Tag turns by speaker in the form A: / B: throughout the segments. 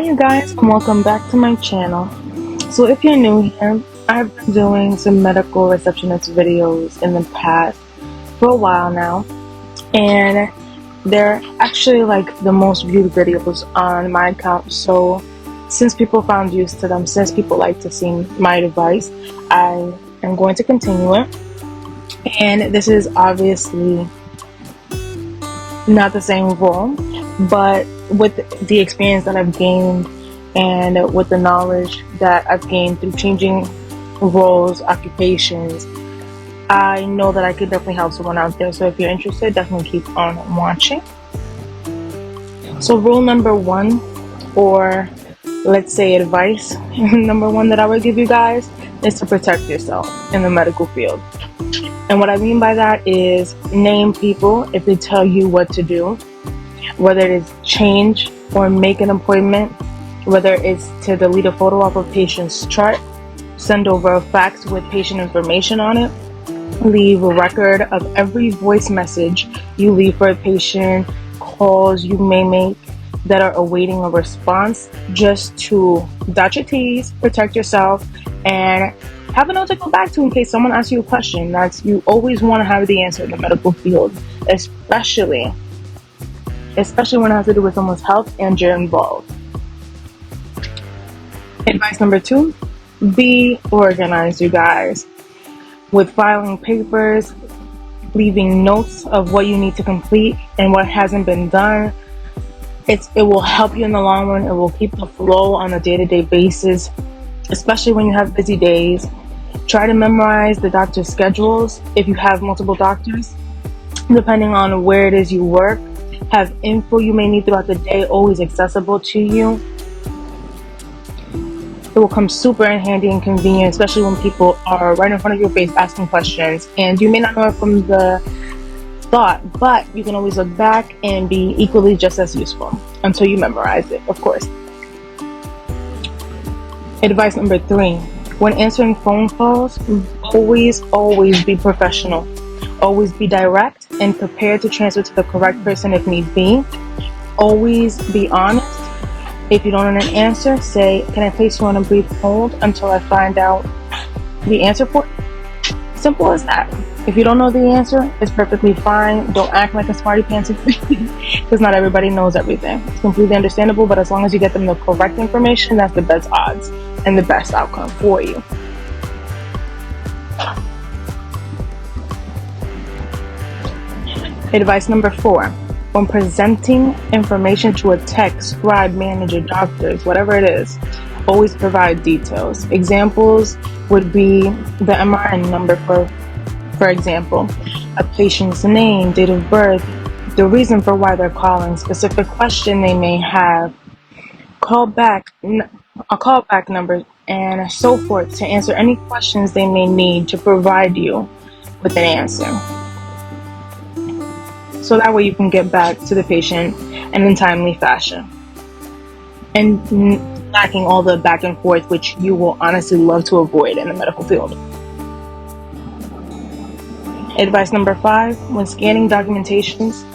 A: you guys, and welcome back to my channel. So if you're new here, I've been doing some medical receptionist videos in the past for a while now, and they're actually like the most viewed videos on my account. So since people found use to them, since people like to see my advice, I am going to continue it. And this is obviously not the same role, but with the experience that I've gained and with the knowledge that I've gained through changing roles, occupations, I know that I could definitely help someone out there. So if you're interested, definitely keep on watching. So rule number one, or let's say advice number one that I would give you guys, is to protect yourself in the medical field. And what I mean by that is name people if they tell you what to do, whether it is change or make an appointment, whether it's to delete a photo off a patient's chart, send over a fax with patient information on it, leave a record of every voice message you leave for a patient, calls you may make that are awaiting a response, just to dot your T's, protect yourself, and have a note to go back to in case someone asks you a question. You always want to have the answer in the medical field, especially when it has to do with someone's health and you're involved. Advice number two, be organized, you guys, with filing papers, leaving notes of what you need to complete and what hasn't been done. It will help you in the long run. It will keep the flow on a day-to-day basis, especially when you have busy days. Try to memorize the doctor's schedules if you have multiple doctors, depending on where it is you work. Have info you may need throughout the day always accessible to you. It will come super in handy and convenient, especially when people are right in front of your face asking questions and you may not know it from the thought, but you can always look back and be equally just as useful until you memorize it, of course. Advice number three, when answering phone calls, always be professional. Always be direct and prepared to transfer to the correct person if need be. Always be honest. If you don't know an answer, say, can I place you on a brief hold until I find out the answer for it? Simple as that. If you don't know the answer, it's perfectly fine. Don't act like a smarty pants because not everybody knows everything. It's completely understandable, but as long as you get them the correct information, that's the best odds and the best outcome for you. Advice number four, when presenting information to a tech, scribe, manager, doctors, whatever it is, always provide details. Examples would be the MRN number for example, a patient's name, date of birth, the reason for why they're calling, specific question they may have, a callback number, and so forth to answer any questions they may need to provide you with an answer. So that way you can get back to the patient in a timely fashion and lacking all the back and forth, which you will honestly love to avoid in the medical field. Advice number five, when scanning documentations,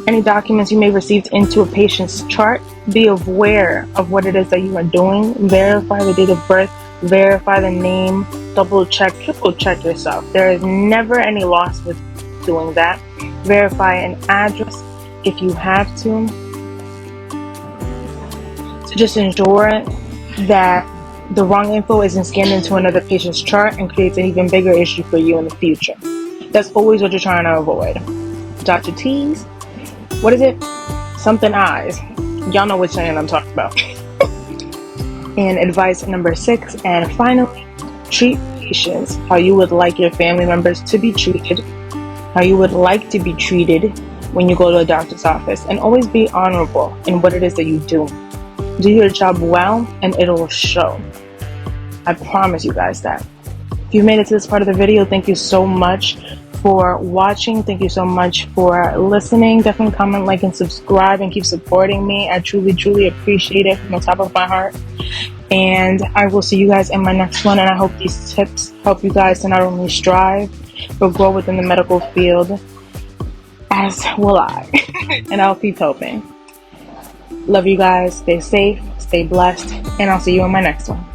A: any documents you may receive into a patient's chart, be aware of what it is that you are doing. Verify the date of birth, verify the name, double check, triple check yourself. There is never any loss with doing that. Verify an address if you have to just ensure that the wrong info isn't scanned into another patient's chart and creates an even bigger issue for you in the future. That's always what you're trying to avoid. Dot your T's. What is it? Something I's. Y'all know which channel I'm talking about. And advice number six, and finally, treat patients how you would like your family members to be treated, how you would like to be treated when you go to a doctor's office, and always be honorable in what it is that you do. Do your job well and it'll show. I promise you guys that. If you made it to this part of the video, thank you so much for watching. Thank you so much for listening. Definitely comment, like, and subscribe and keep supporting me. I truly appreciate it from the top of my heart. And I will see you guys in my next one. And I hope these tips help you guys to not only strive, but grow within the medical field, as will I. And I'll keep hoping. Love you guys. Stay safe, stay blessed, and I'll see you in my next one.